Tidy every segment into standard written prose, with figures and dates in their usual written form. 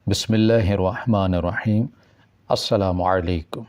بسم اللہ الرحمن الرحیم۔ السلام علیکم۔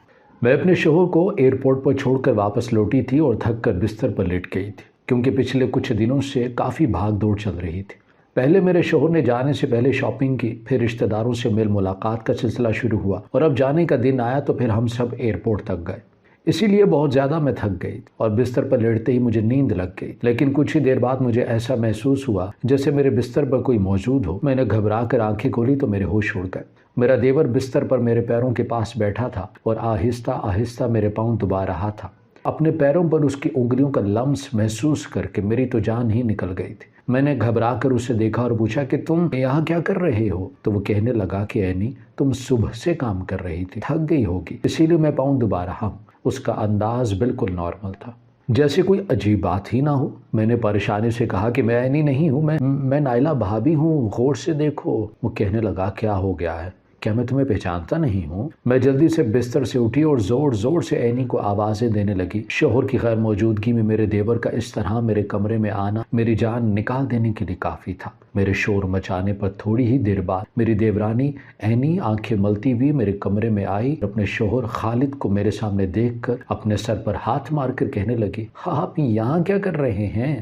میں اپنے شوہر کو ایئرپورٹ پر چھوڑ کر واپس لوٹی تھی اور تھک کر بستر پر لیٹ گئی تھی، کیونکہ پچھلے کچھ دنوں سے کافی بھاگ دوڑ چل رہی تھی۔ پہلے میرے شوہر نے جانے سے پہلے شاپنگ کی، پھر رشتہ داروں سے میل ملاقات کا سلسلہ شروع ہوا، اور اب جانے کا دن آیا تو پھر ہم سب ایئرپورٹ تک گئے۔ اسی لیے بہت زیادہ میں تھک گئی اور بستر پر لیٹتے ہی مجھے نیند لگ گئی، لیکن کچھ ہی دیر بعد مجھے ایسا محسوس ہوا جیسے میرے بستر پر کوئی موجود ہو۔ میں نے گھبرا کر آنکھیں کھولی تو میرے ہوش اڑ گئے۔ میرا دیور بستر پر میرے پیروں کے پاس بیٹھا تھا اور آہستہ آہستہ میرے پاؤں دبا رہا تھا۔ اپنے پیروں پر اس کی انگلیوں کا لمس محسوس کر کے میری تو جان ہی نکل گئی تھی۔ میں نے گھبرا کر اسے دیکھا اور پوچھا کہ تم یہاں کیا کر رہے ہو؟ تو وہ کہنے لگا کہ اینی، تم صبح سے کام کر رہی تھی، تھک گئی ہوگی، اسی لیے میں پاؤں دبا رہا ہوں۔ اس کا انداز بالکل نارمل تھا، جیسے کوئی عجیب بات ہی نہ ہو۔ میں نے پریشانی سے کہا کہ میں اینی نہیں ہوں، میں نائلہ بھابی ہوں، غور سے دیکھو۔ وہ کہنے لگا کیا ہو گیا ہے؟ کیا میں تمہیں پہچانتا نہیں ہوں؟ میں جلدی سے بستر سے اٹھی اور زور زور سے اینی کو آوازیں دینے لگی۔ شوہر کی غیر موجودگی میں میرے دیور کا اس طرح میرے کمرے میں آنا میری جان نکال دینے کے لیے کافی تھا۔ میرے شور مچانے پر تھوڑی ہی دیر بعد میری دیورانی اینی آنکھیں ملتی ہوئی میرے کمرے میں آئی، اپنے شوہر خالد کو میرے سامنے دیکھ کر اپنے سر پر ہاتھ مار کر کہنے لگی، آپ یہاں کیا کر رہے ہیں؟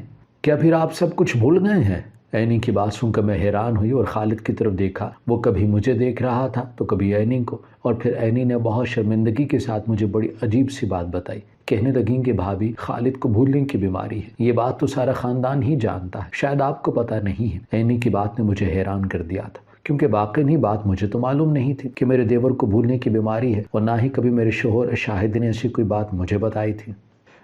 کیا پھر آپ سب کچھ بھول گئے ہیں؟ اینی کی بات سن کر میں حیران ہوئی اور خالد کی طرف دیکھا۔ وہ کبھی مجھے دیکھ رہا تھا تو کبھی اینی کو، اور پھر اینی نے بہت شرمندگی کے ساتھ مجھے بڑی عجیب سی بات بتائی۔ کہنے لگیں کہ بھابی، خالد کو بھولنے کی بیماری ہے، یہ بات تو سارا خاندان ہی جانتا ہے، شاید آپ کو پتہ نہیں ہے۔ اینی کی بات نے مجھے حیران کر دیا تھا، کیونکہ واقعی ہی بات مجھے تو معلوم نہیں تھی کہ میرے دیور کو بھولنے کی بیماری ہے، اور نہ ہی کبھی میرے شوہر شاہد نے ایسی کوئی بات مجھے بتائی تھی۔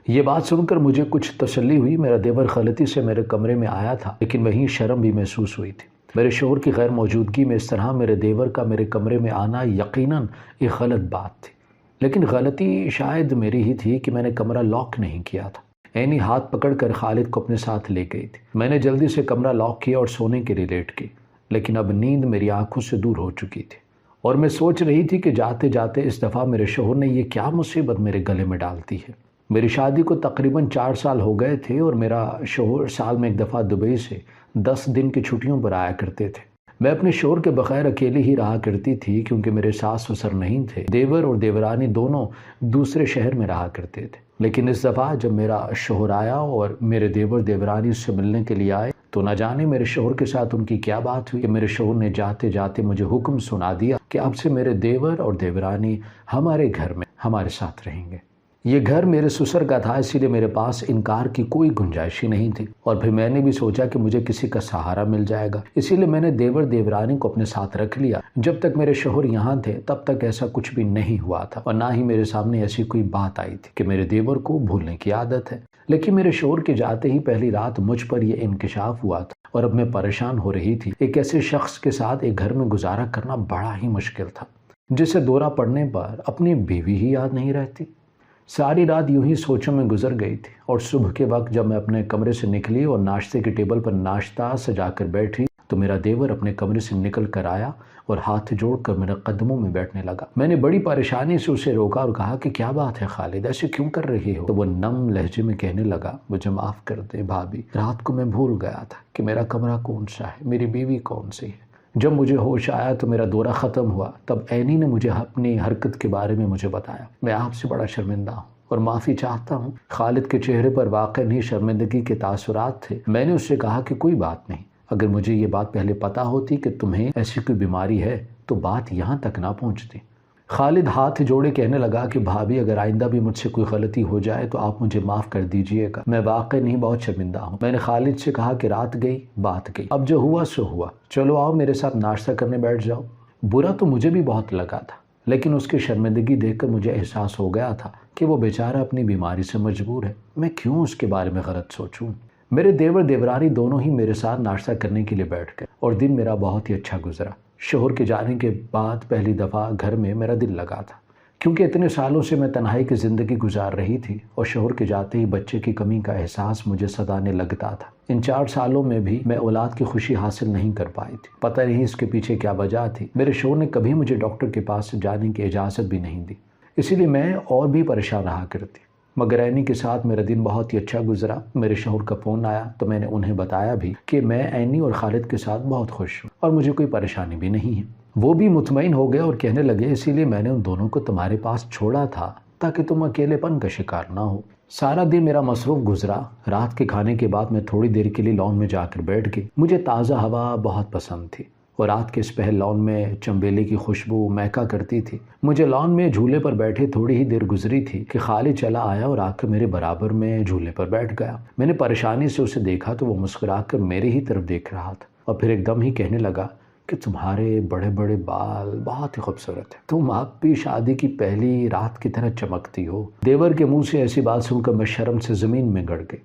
یہ بات سن کر مجھے کچھ تسلی ہوئی۔ میرا دیور غلطی سے میرے کمرے میں آیا تھا، لیکن وہیں شرم بھی محسوس ہوئی تھی۔ میرے شوہر کی غیر موجودگی میں اس طرح میرے دیور کا میرے کمرے میں آنا یقیناً ایک غلط بات تھی، لیکن غلطی شاید میری ہی تھی کہ میں نے کمرہ لاک نہیں کیا تھا۔ اینی ہاتھ پکڑ کر خالد کو اپنے ساتھ لے گئی تھی۔ میں نے جلدی سے کمرہ لاک کیا اور سونے کے لیے لیٹ گئی، لیکن اب نیند میری آنکھوں سے دور ہو چکی تھی، اور میں سوچ رہی تھی کہ جاتے جاتے اس دفعہ میرے شوہر نے یہ کیا مصیبت میرے گلے میں ڈالتی ہے۔ میری شادی کو تقریباً 4 سال ہو گئے تھے، اور میرا شوہر سال میں ایک دفعہ دبئی سے 10 دن کی چھٹیوں پر آیا کرتے تھے۔ میں اپنے شوہر کے بغیر اکیلی ہی رہا کرتی تھی، کیونکہ میرے ساس سسر نہیں تھے۔ دیور اور دیورانی دونوں دوسرے شہر میں رہا کرتے تھے، لیکن اس دفعہ جب میرا شوہر آیا اور میرے دیور دیورانی اس سے ملنے کے لیے آئے تو نہ جانے میرے شوہر کے ساتھ ان کی کیا بات ہوئی کہ میرے شوہر نے جاتے جاتے مجھے حکم سنا دیا کہ اب سے میرے دیور اور دیورانی ہمارے گھر میں ہمارے ساتھ رہیں گے۔ یہ گھر میرے سسر کا تھا، اسی لیے میرے پاس انکار کی کوئی گنجائش ہی نہیں تھی، اور پھر میں نے بھی سوچا کہ مجھے کسی کا سہارا مل جائے گا، اسی لیے میں نے دیور دیورانی کو اپنے ساتھ رکھ لیا۔ جب تک میرے شوہر یہاں تھے تب تک ایسا کچھ بھی نہیں ہوا تھا، اور نہ ہی میرے سامنے ایسی کوئی بات آئی تھی کہ میرے دیور کو بھولنے کی عادت ہے۔ لیکن میرے شوہر کے جاتے ہی پہلی رات مجھ پر یہ انکشاف ہوا تھا، اور اب میں پریشان ہو رہی تھی۔ ایک ایسے شخص کے ساتھ ایک گھر میں گزارا کرنا بڑا ہی مشکل تھا، جسے دورہ پڑنے پر اپنی بیوی ہی یاد نہیں رہتی۔ ساری رات یوں ہی سوچوں میں گزر گئی تھی، اور صبح کے وقت جب میں اپنے کمرے سے نکلی اور ناشتے کی ٹیبل پر ناشتہ سجا کر بیٹھی تو میرا دیور اپنے کمرے سے نکل کر آیا اور ہاتھ جوڑ کر میرے قدموں میں بیٹھنے لگا۔ میں نے بڑی پریشانی سے اسے روکا اور کہا کہ کیا بات ہے خالد، ایسے کیوں کر رہی ہو؟ تو وہ نم لہجے میں کہنے لگا، مجھے معاف کر دے بھابی، رات کو میں بھول گیا تھا کہ میرا کمرہ کون سا ہے، میری بیوی کون سی ہے۔ جب مجھے ہوش آیا تو میرا دورہ ختم ہوا، تب اینی نے مجھے اپنی حرکت کے بارے میں مجھے بتایا۔ میں آپ سے بڑا شرمندہ ہوں اور معافی چاہتا ہوں۔ خالد کے چہرے پر واقعی نہیں شرمندگی کے تاثرات تھے۔ میں نے اس سے کہا کہ کوئی بات نہیں، اگر مجھے یہ بات پہلے پتہ ہوتی کہ تمہیں ایسی کوئی بیماری ہے تو بات یہاں تک نہ پہنچتی۔ خالد ہاتھ جوڑے کہنے لگا کہ بھابی، اگر آئندہ بھی مجھ سے کوئی غلطی ہو جائے تو آپ مجھے معاف کر دیجئے گا، میں واقعی نہیں بہت شرمندہ ہوں۔ میں نے خالد سے کہا کہ رات گئی بات گئی، اب جو ہوا سو ہوا، چلو آؤ میرے ساتھ ناشتہ کرنے بیٹھ جاؤ۔ برا تو مجھے بھی بہت لگا تھا، لیکن اس کی شرمندگی دیکھ کر مجھے احساس ہو گیا تھا کہ وہ بیچارہ اپنی بیماری سے مجبور ہے، میں کیوں اس کے بارے میں غلط سوچوں۔ میرے دیور دیورانی دونوں ہی میرے ساتھ ناشتہ کرنے کے لیے بیٹھ گئے، اور دن میرا بہت ہی اچھا گزرا۔ شوہر کے جانے کے بعد پہلی دفعہ گھر میں میرا دل لگا تھا، کیونکہ اتنے سالوں سے میں تنہائی کی زندگی گزار رہی تھی، اور شوہر کے جاتے ہی بچے کی کمی کا احساس مجھے ستانے لگتا تھا۔ ان 4 سالوں میں بھی میں اولاد کی خوشی حاصل نہیں کر پائی تھی، پتہ نہیں اس کے پیچھے کیا وجہ تھی۔ میرے شوہر نے کبھی مجھے ڈاکٹر کے پاس جانے کی اجازت بھی نہیں دی، اسی لیے میں اور بھی پریشان رہا کرتی۔ مگر اینی کے ساتھ میرا دن بہت ہی اچھا گزرا۔ میرے شوہر کا فون آیا تو میں نے انہیں بتایا بھی کہ میں اینی اور خالد کے ساتھ بہت خوش ہوں اور مجھے کوئی پریشانی بھی نہیں ہے۔ وہ بھی مطمئن ہو گئے اور کہنے لگے اسی لیے میں نے ان دونوں کو تمہارے پاس چھوڑا تھا تاکہ تم اکیلے پن کا شکار نہ ہو۔ سارا دن میرا مصروف گزرا۔ رات کے کھانے کے بعد میں تھوڑی دیر کے لیے لان میں جا کر بیٹھ گئی۔ مجھے تازہ ہوا بہت پسند تھی اور رات کے اس پہر لان میں چنبیلی کی خوشبو مہکا کرتی تھی۔ مجھے لان میں جھولے پر بیٹھے تھوڑی ہی دیر گزری تھی کہ خالد چلا آیا اور آ کر میرے برابر میں جھولے پر بیٹھ گیا۔ میں نے پریشانی سے اسے دیکھا تو وہ مسکرا کر میرے ہی طرف دیکھ رہا تھا اور پھر ایک دم ہی کہنے لگا کہ تمہارے بڑے بڑے بال بہت ہی خوبصورت ہیں، تم اب بھی شادی کی پہلی رات کی طرح چمکتی ہو۔ دیور کے منہ سے ایسی بات سن کر میں شرم سے زمین میں گڑ گئی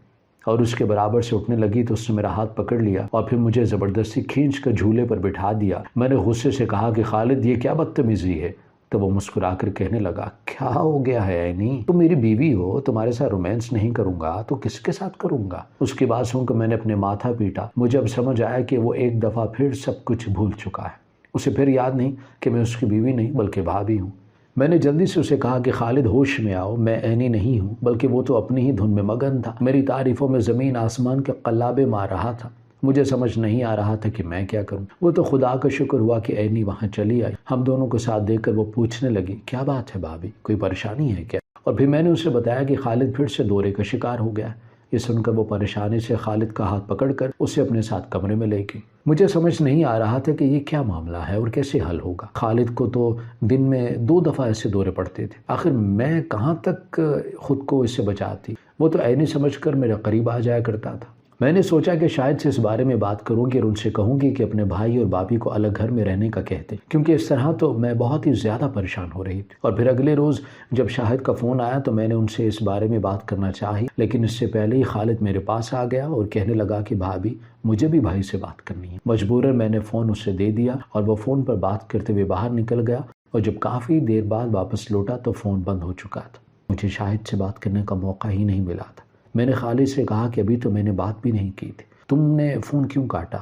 اور اس کے برابر سے اٹھنے لگی تو اس نے میرا ہاتھ پکڑ لیا اور پھر مجھے زبردستی کھینچ کر جھولے پر بٹھا دیا۔ میں نے غصے سے کہا کہ خالد یہ کیا بدتمیزی ہے؟ تو وہ مسکرا کر کہنے لگا کیا ہو گیا ہے عینی، تم میری بیوی ہو، تمہارے ساتھ رومانس نہیں کروں گا تو کس کے ساتھ کروں گا؟ اس کی بات سن کر میں نے اپنے ماتھا پیٹا۔ مجھے اب سمجھ آیا کہ وہ ایک دفعہ پھر سب کچھ بھول چکا ہے۔ اسے پھر یاد نہیں کہ میں اس کی بیوی نہیں بلکہ بھابھی ہوں۔ میں نے جلدی سے اسے کہا کہ خالد ہوش میں آؤ، میں عینی نہیں ہوں بلکہ وہ تو اپنی ہی دھن میں مگن تھا، میری تعریفوں میں زمین آسمان کے قلابے مار رہا تھا۔ مجھے سمجھ نہیں آ رہا تھا کہ میں کیا کروں۔ وہ تو خدا کا شکر ہوا کہ عینی وہاں چلی آئی۔ ہم دونوں کو ساتھ دیکھ کر وہ پوچھنے لگی کیا بات ہے بھابھی، کوئی پریشانی ہے کیا؟ اور پھر میں نے اسے بتایا کہ خالد پھر سے دورے کا شکار ہو گیا ہے۔ یہ سن کر وہ پریشانی سے خالد کا ہاتھ پکڑ کر اسے اپنے ساتھ کمرے میں لے گئی۔ مجھے سمجھ نہیں آ رہا تھا کہ یہ کیا معاملہ ہے اور کیسے حل ہوگا۔ خالد کو تو دن میں 2 دفعہ ایسے دورے پڑتے تھے، آخر میں کہاں تک خود کو اس سے بچاتی؟ وہ تو عینی سمجھ کر میرے قریب آ جایا کرتا تھا۔ میں نے سوچا کہ شاید سے اس بارے میں بات کروں گی اور ان سے کہوں گی کہ اپنے بھائی اور بھابھی کو الگ گھر میں رہنے کا کہتے، کیونکہ اس طرح تو میں بہت ہی زیادہ پریشان ہو رہی تھی۔ اور پھر اگلے روز جب شاہد کا فون آیا تو میں نے ان سے اس بارے میں بات کرنا چاہی، لیکن اس سے پہلے ہی خالد میرے پاس آ گیا اور کہنے لگا کہ بھابھی مجھے بھی بھائی سے بات کرنی ہے۔ مجبوراً میں نے فون اسے دے دیا اور وہ فون پر بات کرتے ہوئے باہر نکل گیا اور جب کافی دیر بعد واپس لوٹا تو فون بند ہو چکا تھا۔ مجھے شاہد سے بات کرنے کا موقع ہی نہیں ملا تھا۔ میں نے خالد سے کہا کہ ابھی تو میں نے بات بھی نہیں کی تھی، تم نے فون کیوں کاٹا؟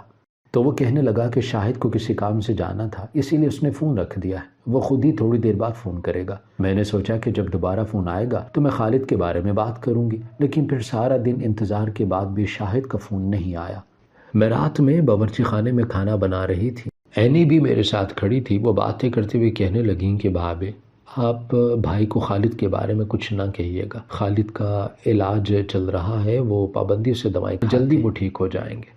تو وہ کہنے لگا کہ شاہد کو کسی کام سے جانا تھا اسی لیے اس نے فون رکھ دیا ہے، وہ خود ہی تھوڑی دیر بعد فون کرے گا۔ میں نے سوچا کہ جب دوبارہ فون آئے گا تو میں خالد کے بارے میں بات کروں گی، لیکن پھر سارا دن انتظار کے بعد بھی شاہد کا فون نہیں آیا۔ میں رات میں باورچی خانے میں کھانا بنا رہی تھی، عینی بھی میرے ساتھ کھڑی تھی۔ وہ باتیں کرتے ہوئے کہنے لگیں کہ بھابھی آپ بھائی کو خالد کے بارے میں کچھ نہ کہیے گا، خالد کا علاج چل رہا ہے، وہ پابندی سے دوائیں جلدی وہ ٹھیک ہو جائیں گے،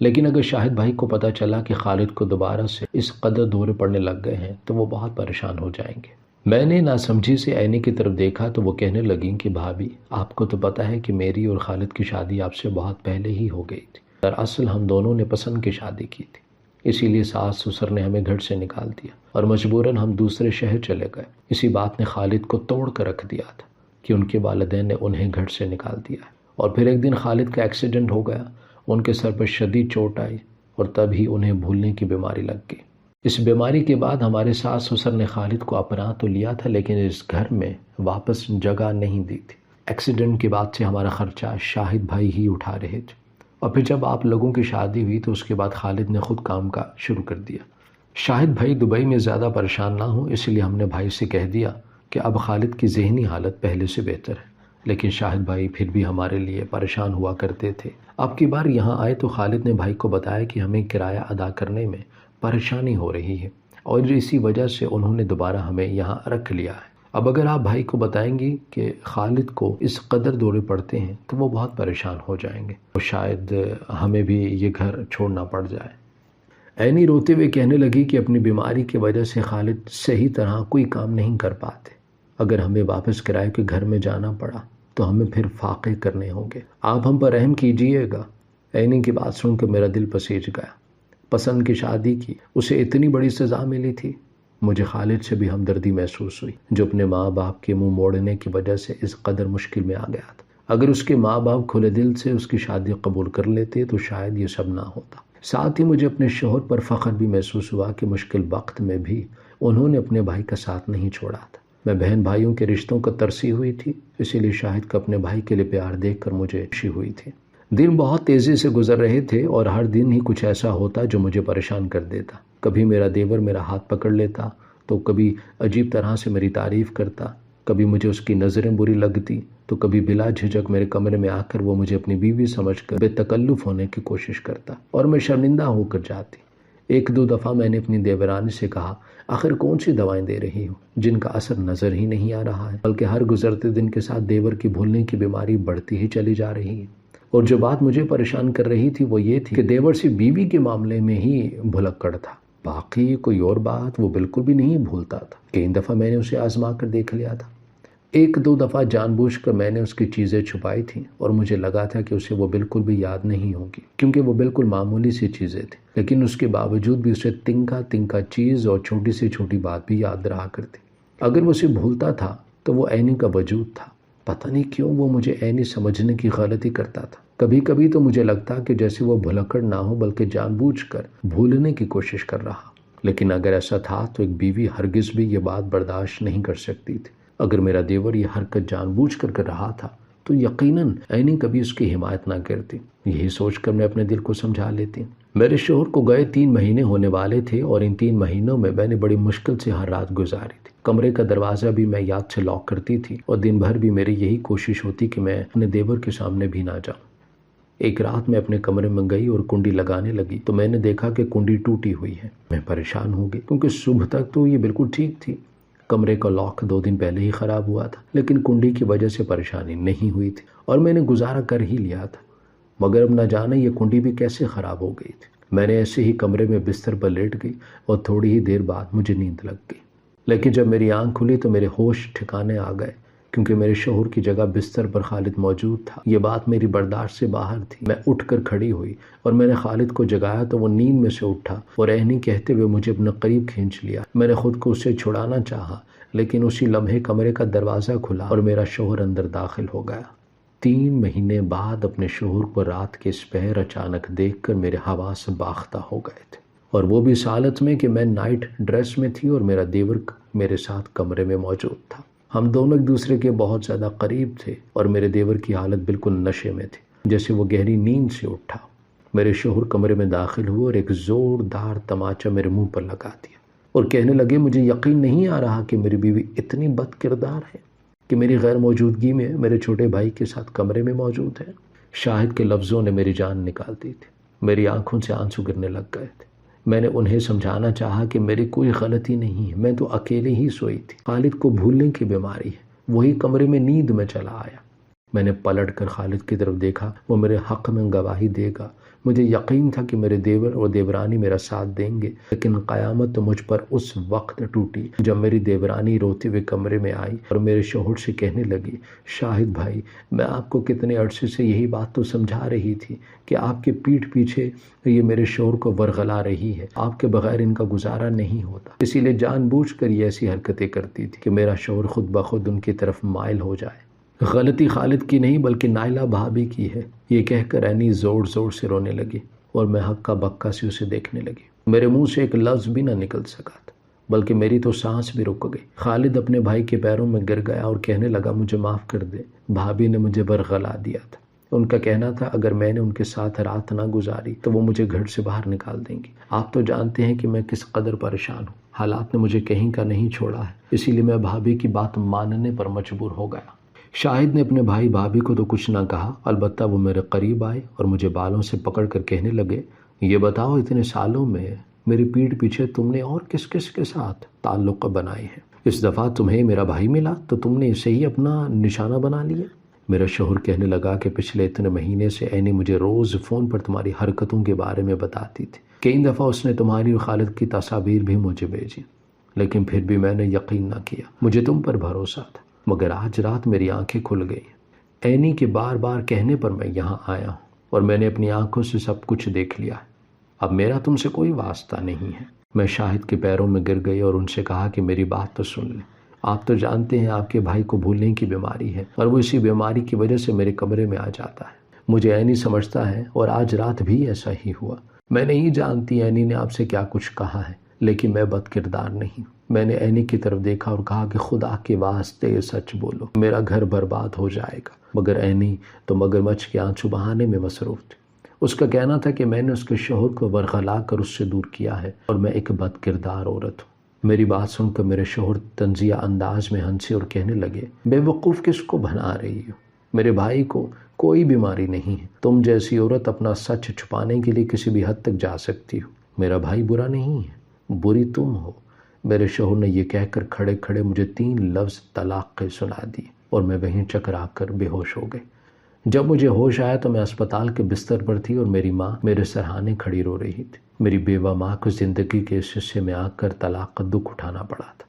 لیکن اگر شاہد بھائی کو پتہ چلا کہ خالد کو دوبارہ سے اس قدر دورے پڑنے لگ گئے ہیں تو وہ بہت پریشان ہو جائیں گے۔ میں نے ناسمجھی سے عینی کی طرف دیکھا تو وہ کہنے لگیں کہ بھابھی آپ کو تو پتہ ہے کہ میری اور خالد کی شادی آپ سے بہت پہلے ہی ہو گئی تھی، دراصل ہم دونوں نے پسند کی شادی کی تھی، اسی لیے ساس سسر نے ہمیں گھر سے نکال دیا اور مجبوراً ہم دوسرے شہر چلے گئے۔ اسی بات نے خالد کو توڑ کر رکھ دیا تھا کہ ان کے والدین نے انہیں گھر سے نکال دیا ہے۔ اور پھر ایک دن خالد کا ایکسیڈنٹ ہو گیا، ان کے سر پر شدید چوٹ آئی اور تب ہی انہیں بھولنے کی بیماری لگ گئی۔ اس بیماری کے بعد ہمارے ساس سسر نے خالد کو اپنا تو لیا تھا لیکن اس گھر میں واپس جگہ نہیں دی تھی۔ ایکسیڈنٹ کے بعد سے ہمارا خرچہ شاہد بھائی ہی اٹھا رہے تھے، اور پھر جب آپ لوگوں کی شادی ہوئی تو اس کے بعد خالد نے خود کام کا شروع کر دیا۔ شاہد بھائی دبئی میں زیادہ پریشان نہ ہوں اس لیے ہم نے بھائی سے کہہ دیا کہ اب خالد کی ذہنی حالت پہلے سے بہتر ہے، لیکن شاہد بھائی پھر بھی ہمارے لیے پریشان ہوا کرتے تھے۔ اب کی بار یہاں آئے تو خالد نے بھائی کو بتایا کہ ہمیں کرایہ ادا کرنے میں پریشانی ہو رہی ہے اور اسی وجہ سے انہوں نے دوبارہ ہمیں یہاں رکھ لیا ہے۔ اب اگر آپ بھائی کو بتائیں گی کہ خالد کو اس قدر دورے پڑتے ہیں تو وہ بہت پریشان ہو جائیں گے اور شاید ہمیں بھی یہ گھر چھوڑنا پڑ جائے۔ عینی روتے ہوئے کہنے لگی کہ اپنی بیماری کی وجہ سے خالد صحیح طرح کوئی کام نہیں کر پاتے، اگر ہمیں واپس کرائے کے گھر میں جانا پڑا تو ہمیں پھر فاقے کرنے ہوں گے، آپ ہم پر رحم کیجئے گا۔ عینی کی بات سن کر میرا دل پسیج گیا۔ پسند کی شادی کی، اسے اتنی بڑی سزا ملی تھی۔ مجھے خالد سے بھی ہمدردی محسوس ہوئی جو اپنے ماں باپ کے منہ موڑنے کی وجہ سے اس قدر مشکل میں آ گیا تھا۔ اگر اس کے ماں باپ کھلے دل سے اس کی شادی قبول کر لیتے تو شاید یہ سب نہ ہوتا۔ ساتھ ہی مجھے اپنے شوہر پر فخر بھی محسوس ہوا کہ مشکل وقت میں بھی انہوں نے اپنے بھائی کا ساتھ نہیں چھوڑا تھا۔ میں بہن بھائیوں کے رشتوں کو ترسی ہوئی تھی، اسی لیے شاہد کا اپنے بھائی کے لیے پیار دیکھ کر مجھے خوشی ہوئی تھی۔ دن بہت تیزی سے گزر رہے تھے اور ہر دن ہی کچھ ایسا ہوتا جو مجھے پریشان کر دیتا۔ کبھی میرا دیور میرا ہاتھ پکڑ لیتا تو کبھی عجیب طرح سے میری تعریف کرتا، کبھی مجھے اس کی نظریں بری لگتی تو کبھی بلا جھجک میرے کمرے میں آ کر وہ مجھے اپنی بیوی سمجھ کر بے تکلف ہونے کی کوشش کرتا اور میں شرمندہ ہو کر جاتی۔ ایک دو دفعہ میں نے اپنی دیورانی سے کہا آخر کون سی دوائیں دے رہی ہو جن کا اثر نظر ہی نہیں آ رہا ہے، بلکہ ہر گزرتے دن کے ساتھ دیور کی بھولنے کی بیماری بڑھتی ہی چلی جا رہی ہے۔ اور جو بات مجھے پریشان کر رہی تھی وہ یہ تھی کہ دیور سے بیوی کے معاملے میں ہی بھلکڑ تھا، باقی کوئی اور بات وہ بالکل بھی نہیں بھولتا تھا۔ کئی دفعہ میں نے اسے آزما کر دیکھ لیا تھا، ایک دو دفعہ جان بوجھ کر میں نے اس کی چیزیں چھپائی تھیں اور مجھے لگا تھا کہ اسے وہ بالکل بھی یاد نہیں ہوگی کیونکہ وہ بالکل معمولی سی چیزیں تھیں، لیکن اس کے باوجود بھی اسے تنکا چیز اور چھوٹی سے چھوٹی بات بھی یاد رہا کرتی۔ اگر وہ اسے بھولتا تھا تو وہ عینی کا وجود تھا، پتہ نہیں کیوں وہ مجھے عینی سمجھنے کی غلطی کرتا تھا۔ کبھی کبھی تو مجھے لگتا کہ جیسے وہ بھلکڑ نہ ہو بلکہ جان بوجھ کر بھولنے کی کوشش کر رہا، لیکن اگر ایسا تھا تو ایک بیوی ہرگز بھی یہ بات برداشت نہیں کر سکتی تھی۔ اگر میرا دیور یہ حرکت جان بوجھ کر رہا تھا تو یقیناً عینی کبھی اس کی حمایت نہ کرتی۔ یہی سوچ کر میں اپنے دل کو سمجھا لیتی۔ میرے شوہر کو گئے 3 مہینے ہونے والے تھے اور ان 3 مہینوں میں میں نے بڑی مشکل سے ہر رات گزاری تھی۔ کمرے کا دروازہ بھی میں یاد سے لاک کرتی تھی اور دن بھر بھی میری یہی کوشش ہوتی کہ میں اپنے دیور کے سامنے بھی نہ جاؤں۔ ایک رات میں اپنے کمرے میں گئی اور کنڈی لگانے لگی تو میں نے دیکھا کہ کنڈی ٹوٹی ہوئی ہے۔ میں پریشان ہو گئی کیونکہ صبح تک تو یہ بالکل ٹھیک تھی۔ کمرے کا لاک 2 دن پہلے ہی خراب ہوا تھا، لیکن کنڈی کی وجہ سے پریشانی نہیں ہوئی تھی اور میں نے گزارا کر ہی لیا تھا، مگر اب نہ جانے یہ کنڈی بھی کیسے خراب ہو گئی تھی۔ میں نے ایسے ہی کمرے میں بستر پر لیٹ گئی اور تھوڑی ہی دیر بعد مجھے نیند لگ گئی، لیکن جب میری آنکھ کھلی تو میرے ہوش ٹھکانے آ گئے کیونکہ میرے شوہر کی جگہ بستر پر خالد موجود تھا۔ یہ بات میری برداشت سے باہر تھی۔ میں اٹھ کر کھڑی ہوئی اور میں نے خالد کو جگایا تو وہ نیند میں سے اٹھا اور عینی کہتے ہوئے مجھے اپنے قریب کھینچ لیا۔ میں نے خود کو اس سے چھڑانا چاہا لیکن اسی لمحے کمرے کا دروازہ کھلا اور میرا شوہر اندر داخل ہو گیا۔ 3 مہینے بعد اپنے شوہر کو رات کے اس پہر اچانک دیکھ کر میرے حواس باختہ ہو گئے تھے، اور وہ بھی اس حالت میں کہ میں نائٹ ڈریس میں تھی اور میرا دیور میرے ساتھ کمرے میں موجود تھا۔ ہم دونوں ایک دوسرے کے بہت زیادہ قریب تھے اور میرے دیور کی حالت بالکل نشے میں تھی، جیسے وہ گہری نیند سے اٹھا۔ میرے شوہر کمرے میں داخل ہوئے اور ایک زوردار تماچا میرے منہ پر لگا دیا اور کہنے لگے مجھے یقین نہیں آ رہا کہ میری بیوی اتنی بد کردار ہے کہ میری غیر موجودگی میں میرے چھوٹے بھائی کے ساتھ کمرے میں موجود ہے۔ شاہد کے لفظوں نے میری جان نکال دی تھی، میری آنکھوں سے آنسو گرنے لگ گئے تھے۔ میں نے انہیں سمجھانا چاہا کہ میری کوئی غلطی نہیں ہے، میں تو اکیلے ہی سوئی تھی، خالد کو بھولنے کی بیماری ہے، وہی کمرے میں نیند میں چلا آیا۔ میں نے پلٹ کر خالد کی طرف دیکھا، وہ میرے حق میں گواہی دے گا۔ مجھے یقین تھا کہ میرے دیور اور دیورانی میرا ساتھ دیں گے، لیکن قیامت تو مجھ پر اس وقت ٹوٹی جب میری دیورانی روتے ہوئے کمرے میں آئی اور میرے شوہر سے کہنے لگی شاہد بھائی، میں آپ کو کتنے عرصے سے یہی بات تو سمجھا رہی تھی کہ آپ کے پیٹھ پیچھے یہ میرے شوہر کو ورغلا رہی ہے، آپ کے بغیر ان کا گزارا نہیں ہوتا، اسی لیے جان بوجھ کر یہ ایسی حرکتیں کرتی تھی کہ میرا شوہر خود بخود ان کی طرف مائل ہو جائے۔ غلطی خالد کی نہیں بلکہ نائلہ بھابھی کی ہے، یہ کہہ کر عینی زور زور سے رونے لگی اور میں ہکا بکا سے اسے دیکھنے لگی۔ میرے منہ سے ایک لفظ بھی نہ نکل سکا تھا، بلکہ میری تو سانس بھی رک گئی۔ خالد اپنے بھائی کے پیروں میں گر گیا اور کہنے لگا مجھے معاف کر دے، بھابھی نے مجھے برغلا دیا تھا۔ ان کا کہنا تھا اگر میں نے ان کے ساتھ رات نہ گزاری تو وہ مجھے گھر سے باہر نکال دیں گی۔ آپ تو جانتے ہیں کہ میں کس قدر پریشان ہوں، حالات نے مجھے کہیں کا نہیں چھوڑا ہے، اسی لیے میں بھابھی کی بات ماننے پر مجبور ہو گیا۔ شاہد نے اپنے بھائی بھابھی کو تو کچھ نہ کہا، البتہ وہ میرے قریب آئے اور مجھے بالوں سے پکڑ کر کہنے لگے یہ بتاؤ اتنے سالوں میں میری پیٹھ پیچھے تم نے اور کس کس کے ساتھ تعلق بنائے ہیں؟ اس دفعہ تمہیں میرا بھائی ملا تو تم نے اسے ہی اپنا نشانہ بنا لیا۔ میرا شوہر کہنے لگا کہ پچھلے اتنے مہینے سے عینی مجھے روز فون پر تمہاری حرکتوں کے بارے میں بتاتی تھی، کئی دفعہ اس نے تمہاری اور خالد کی تصاویر بھی مجھے بھیجی، لیکن پھر بھی میں نے یقین نہ کیا، مجھے تم پر بھروسہ تھا، مگر آج رات میری آنکھیں کھل گئی۔ عینی کے بار بار کہنے پر میں یہاں آیا ہوں اور میں نے اپنی آنکھوں سے سب کچھ دیکھ لیا ہے، اب میرا تم سے کوئی واسطہ نہیں ہے۔ میں شاہد کے پیروں میں گر گئی اور ان سے کہا کہ میری بات تو سن لیں، آپ تو جانتے ہیں آپ کے بھائی کو بھولنے کی بیماری ہے اور وہ اسی بیماری کی وجہ سے میرے کمرے میں آ جاتا ہے، مجھے عینی سمجھتا ہے اور آج رات بھی ایسا ہی ہوا۔ میں نہیں جانتی عینی نے آپ سے کیا کچھ کہا ہے، لیکن میں بد کردار نہیں۔ میں نے عینی کی طرف دیکھا اور کہا کہ خدا کے واسطے سچ بولو، میرا گھر برباد ہو جائے گا، مگر عینی تو مگرمچھ کے آنسو بہانے میں مصروف تھی۔ اس کا کہنا تھا کہ میں نے اس کے شوہر کو ورغلا کر اس سے دور کیا ہے اور میں ایک بد کردار عورت ہوں۔ میری بات سن کر میرے شوہر طنزیہ انداز میں ہنسے اور کہنے لگے بے وقوف کس کو بنا رہی ہو، میرے بھائی کو کوئی بیماری نہیں ہے، تم جیسی عورت اپنا سچ چھپانے کے لیے کسی بھی حد تک جا سکتی ہو، میرا بھائی برا نہیں ہے، بری تم ہو۔ میرے شوہر نے یہ کہہ کر کھڑے کھڑے مجھے 3 لفظ طلاق کے سنا دیے اور میں وہیں چکرا کر بے ہوش ہو گئی۔ جب مجھے ہوش آیا تو میں اسپتال کے بستر پر تھی اور میری ماں میرے سرہانے کھڑی رو رہی تھی۔ میری بیوہ ماں کو زندگی کے اس حصے میں آ کر طلاق کا دکھ اٹھانا پڑا تھا۔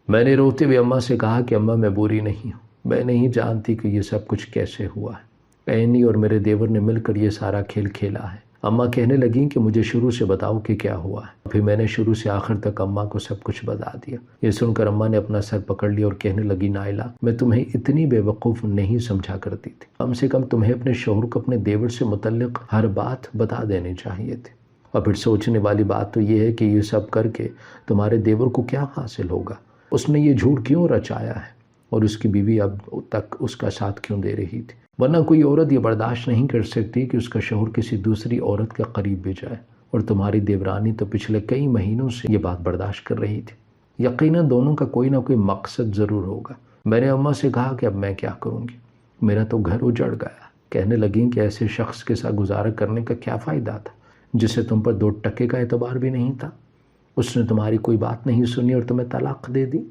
میں نے روتے ہوئے اماں سے کہا کہ اماں میں بری نہیں ہوں، میں نہیں جانتی کہ یہ سب کچھ کیسے ہوا ہے۔ عینی اور میرے دیور نے مل کر یہ سارا کھیل کھیلا ہے۔ اماں کہنے لگیں کہ مجھے شروع سے بتاؤ کہ کیا ہوا ہے۔ پھر میں نے شروع سے آخر تک اماں کو سب کچھ بتا دیا۔ یہ سن کر اماں نے اپنا سر پکڑ لیا اور کہنے لگی، نائلہ میں تمہیں اتنی بے وقوف نہیں سمجھا کرتی تھی، کم سے کم تمہیں اپنے شوہر کو اپنے دیور سے متعلق ہر بات بتا دینی چاہیے تھی۔ اور پھر سوچنے والی بات تو یہ ہے کہ یہ سب کر کے تمہارے دیور کو کیا حاصل ہوگا، اس نے یہ جھوٹ کیوں رچایا ہے اور اس کی بیوی اب تک اس کا ساتھ کیوں دے رہی تھی؟ ورنہ کوئی عورت یہ برداشت نہیں کر سکتی کہ اس کا شوہر کسی دوسری عورت کے قریب بھی جائے، اور تمہاری دیورانی تو پچھلے کئی مہینوں سے یہ بات برداشت کر رہی تھی۔ یقیناً دونوں کا کوئی نہ کوئی مقصد ضرور ہوگا۔ میں نے اماں سے کہا کہ اب میں کیا کروں گی، میرا تو گھر اجڑ گیا۔ کہنے لگیں کہ ایسے شخص کے ساتھ گزارا کرنے کا کیا فائدہ تھا جسے تم پر 2 ٹکے کا اعتبار بھی نہیں تھا۔ اس نے تمہاری کوئی بات نہیں سنی اور تمہیں طلاق دے دی۔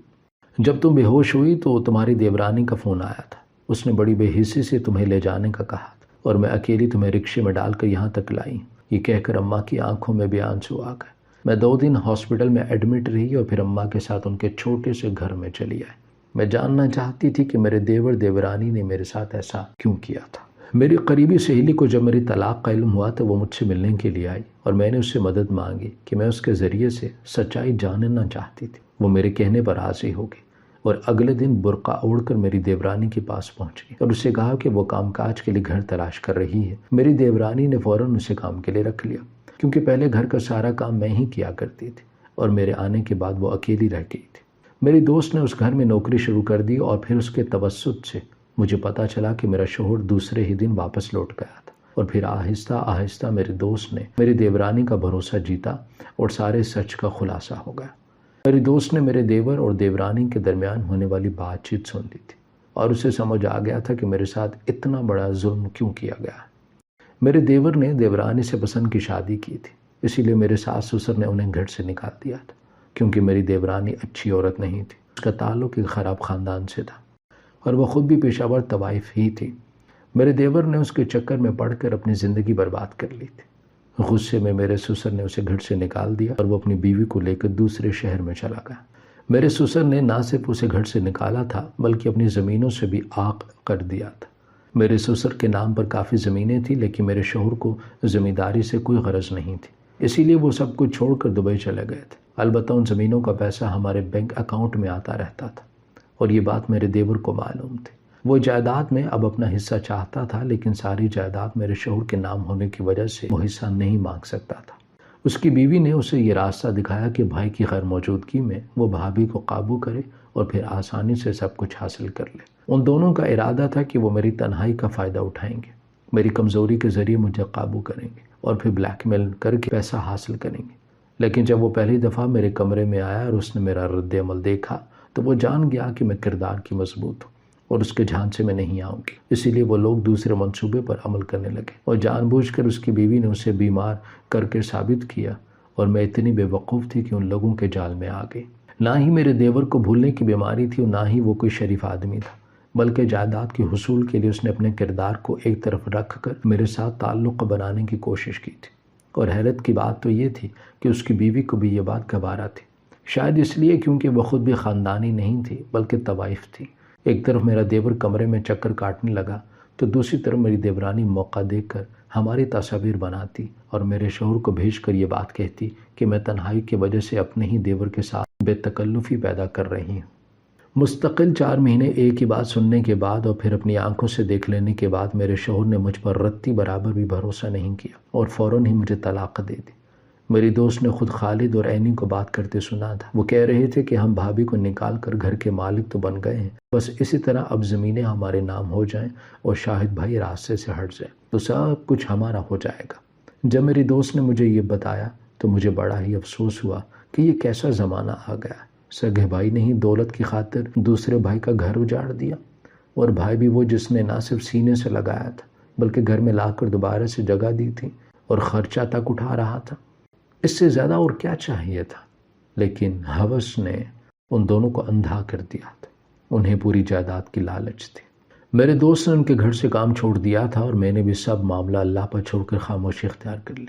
جب تم بے ہوش ہوئی تو تمہاری دیورانی کا فون آیا تھا، اس نے بڑی بے حسی سے تمہیں لے جانے کا کہا تھا اور میں اکیلی تمہیں رکشے میں ڈال کر یہاں تک لائی۔ یہ کہہ کر اماں کی آنکھوں میں بھی آنسو آ گئے۔ میں 2 دن ہاسپٹل میں ایڈمٹ رہی اور پھر اماں کے ساتھ ان کے چھوٹے سے گھر میں چلی آئی۔ میں جاننا چاہتی تھی کہ میرے دیور دیورانی نے میرے ساتھ ایسا کیوں کیا تھا۔ میری قریبی سہیلی کو جب میری طلاق کا علم ہوا تو وہ مجھ سے ملنے کے لیے آئی اور میں نے اس سے مدد مانگی کہ میں اس کے ذریعے سے سچائی جاننا چاہتی تھی۔ وہ میرے کہنے پر راضی ہو گئی اور اگلے دن برقع اوڑھ کر میری دیورانی کے پاس پہنچ گئی اور اسے کہا کہ وہ کام کاج کے لیے گھر تلاش کر رہی ہے۔ میری دیورانی نے فوراً اسے کام کے لیے رکھ لیا، کیونکہ پہلے گھر کا سارا کام میں ہی کیا کرتی تھی اور میرے آنے کے بعد وہ اکیلی رہ گئی تھی۔ میری دوست نے اس گھر میں نوکری شروع کر دی اور پھر اس کے توسط سے مجھے پتا چلا کہ میرا شوہر دوسرے ہی دن واپس لوٹ گیا تھا، اور پھر آہستہ آہستہ میرے دوست نے میری دیورانی کا بھروسہ جیتا اور سارے سچ کا خلاصہ ہو گیا۔ میری دوست نے میرے دیور اور دیورانی کے درمیان ہونے والی بات چیت سن لی تھی اور اسے سمجھ آ گیا تھا کہ میرے ساتھ اتنا بڑا ظلم کیوں کیا گیا ہے۔ میرے دیور نے دیورانی سے پسند کی شادی کی تھی، اسی لیے میرے ساس سسر نے انہیں گھر سے نکال دیا تھا، کیونکہ میری دیورانی اچھی عورت نہیں تھی، اس کا تعلق ایک خراب خاندان سے تھا اور وہ خود بھی پیشہ ور طوائف ہی تھی۔ میرے دیور نے اس کے چکر میں پڑھ کر اپنی زندگی برباد کر لی تھی۔ غصے میں میرے سسر نے اسے گھر سے نکال دیا اور وہ اپنی بیوی کو لے کر دوسرے شہر میں چلا گیا۔ میرے سسر نے نہ صرف اسے گھر سے نکالا تھا بلکہ اپنی زمینوں سے بھی عاق کر دیا تھا۔ میرے سسر کے نام پر کافی زمینیں تھیں، لیکن میرے شوہر کو زمینداری سے کوئی غرض نہیں تھی، اسی لیے وہ سب کچھ چھوڑ کر دبئی چلے گئے تھے۔ البتہ ان زمینوں کا پیسہ ہمارے بینک اکاؤنٹ میں آتا رہتا تھا اور یہ بات میرے دیور کو معلوم تھی۔ وہ جائیداد میں اب اپنا حصہ چاہتا تھا، لیکن ساری جائیداد میرے شوہر کے نام ہونے کی وجہ سے وہ حصہ نہیں مانگ سکتا تھا۔ اس کی بیوی نے اسے یہ راستہ دکھایا کہ بھائی کی غیر موجودگی میں وہ بھابھی کو قابو کرے اور پھر آسانی سے سب کچھ حاصل کر لے۔ ان دونوں کا ارادہ تھا کہ وہ میری تنہائی کا فائدہ اٹھائیں گے، میری کمزوری کے ذریعے مجھے قابو کریں گے اور پھر بلیک میل کر کے پیسہ حاصل کریں گے۔ لیکن جب وہ پہلی دفعہ میرے کمرے میں آیا اور اس نے میرا رد عمل دیکھا تو وہ جان گیا کہ میں کردار کی مضبوط ہوں اور اس کے جھانسے میں نہیں آؤں گی۔ اسی لیے وہ لوگ دوسرے منصوبے پر عمل کرنے لگے اور جان بوجھ کر اس کی بیوی نے اسے بیمار کر کے ثابت کیا، اور میں اتنی بے وقوف تھی کہ ان لوگوں کے جال میں آ گئی۔ نہ ہی میرے دیور کو بھولنے کی بیماری تھی اور نہ ہی وہ کوئی شریف آدمی تھا، بلکہ جائیداد کے حصول کے لیے اس نے اپنے کردار کو ایک طرف رکھ کر میرے ساتھ تعلق بنانے کی کوشش کی تھی۔ اور حیرت کی بات تو یہ تھی کہ اس کی بیوی کو بھی یہ بات گوارا تھی، شاید اس لیے کیونکہ وہ خود بھی خاندانی نہیں تھی بلکہ طوائف تھی۔ ایک طرف میرا دیور کمرے میں چکر کاٹنے لگا تو دوسری طرف میری دیورانی موقع دیکھ کر ہماری تصاویر بناتی اور میرے شوہر کو بھیج کر یہ بات کہتی کہ میں تنہائی کی وجہ سے اپنے ہی دیور کے ساتھ بے تکلفی پیدا کر رہی ہوں۔ مستقل 4 مہینے ایک ہی بات سننے کے بعد اور پھر اپنی آنکھوں سے دیکھ لینے کے بعد میرے شوہر نے مجھ پر رتی برابر بھی بھروسہ نہیں کیا اور فوراً ہی مجھے طلاق دے دی۔ میری دوست نے خود خالد اور عینی کو بات کرتے سنا تھا۔ وہ کہہ رہے تھے کہ ہم بھابھی کو نکال کر گھر کے مالک تو بن گئے ہیں، بس اسی طرح اب زمینیں ہمارے نام ہو جائیں اور شاہد بھائی راستے سے ہٹ جائیں تو سب کچھ ہمارا ہو جائے گا۔ جب میری دوست نے مجھے یہ بتایا تو مجھے بڑا ہی افسوس ہوا کہ یہ کیسا زمانہ آ گیا۔ سگے بھائی نے ہی دولت کی خاطر دوسرے بھائی کا گھر اجاڑ دیا، اور بھائی بھی وہ جس نے نہ صرف سینے سے لگایا تھا بلکہ گھر میں لا کر دوبارہ سے جگہ دی تھی اور خرچہ تک اٹھا رہا تھا۔ اس سے زیادہ اور کیا چاہیے تھا؟ لیکن ہوس نے ان دونوں کو اندھا کر دیا تھا۔ انہیں پوری جائیداد کی لالچ تھی۔ میرے دوست نے ان کے گھر سے کام چھوڑ دیا تھا اور میں نے بھی سب معاملہ اللہ پر چھوڑ کر خاموشی اختیار کر لی۔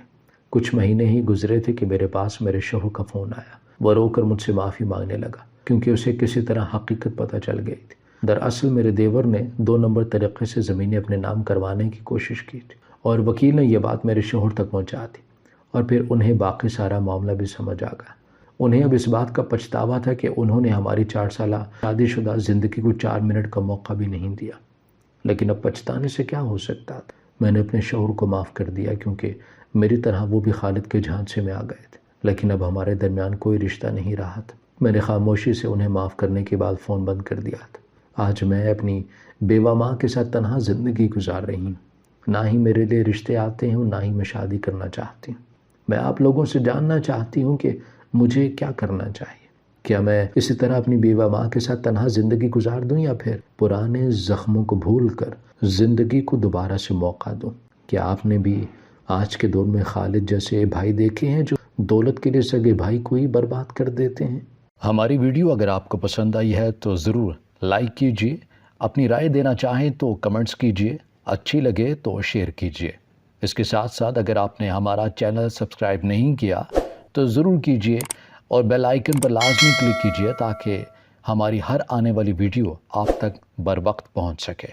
کچھ مہینے ہی گزرے تھے کہ میرے پاس میرے شوہر کا فون آیا۔ وہ رو کر مجھ سے معافی مانگنے لگا کیونکہ اسے کسی طرح حقیقت پتہ چل گئی تھی۔ دراصل میرے دیور نے 2 نمبر طریقے سے زمینیں اپنے نام کروانے کی کوشش کی تھی اور وکیل نے یہ بات میرے شوہر تک پہنچا دی اور پھر انہیں باقی سارا معاملہ بھی سمجھ آ گیا۔ انہیں اب اس بات کا پچھتاوا تھا کہ انہوں نے ہماری 4 سالہ شادی شدہ زندگی کو 4 منٹ کا موقع بھی نہیں دیا۔ لیکن اب پچھتانے سے کیا ہو سکتا تھا؟ میں نے اپنے شوہر کو معاف کر دیا کیونکہ میری طرح وہ بھی خالد کے جھانسے میں آ گئے تھے، لیکن اب ہمارے درمیان کوئی رشتہ نہیں رہا تھا۔ میں نے خاموشی سے انہیں معاف کرنے کے بعد فون بند کر دیا تھا۔ آج میں اپنی بیوہ ماں کے ساتھ تنہا زندگی گزار رہی ہوں۔ نہ ہی میرے لیے رشتے آتے ہیں، نہ ہی میں شادی کرنا چاہتی ہوں۔ میں آپ لوگوں سے جاننا چاہتی ہوں کہ مجھے کیا کرنا چاہیے۔ کیا میں اسی طرح اپنی بیوہ ماں کے ساتھ تنہا زندگی گزار دوں یا پھر پرانے زخموں کو بھول کر زندگی کو دوبارہ سے موقع دوں؟ کیا آپ نے بھی آج کے دور میں خالد جیسے بھائی دیکھے ہیں جو دولت کے لیے سگے بھائی کو ہی برباد کر دیتے ہیں؟ ہماری ویڈیو اگر آپ کو پسند آئی ہے تو ضرور لائک کیجیے، اپنی رائے دینا چاہیں تو کمنٹس کیجیے، اچھی لگے تو شیئر کیجیے۔ اس کے ساتھ ساتھ اگر آپ نے ہمارا چینل سبسکرائب نہیں کیا تو ضرور کیجیے اور بیل آئیکن پر لازمی کلک کیجیے تاکہ ہماری ہر آنے والی ویڈیو آپ تک بر وقت پہنچ سکے۔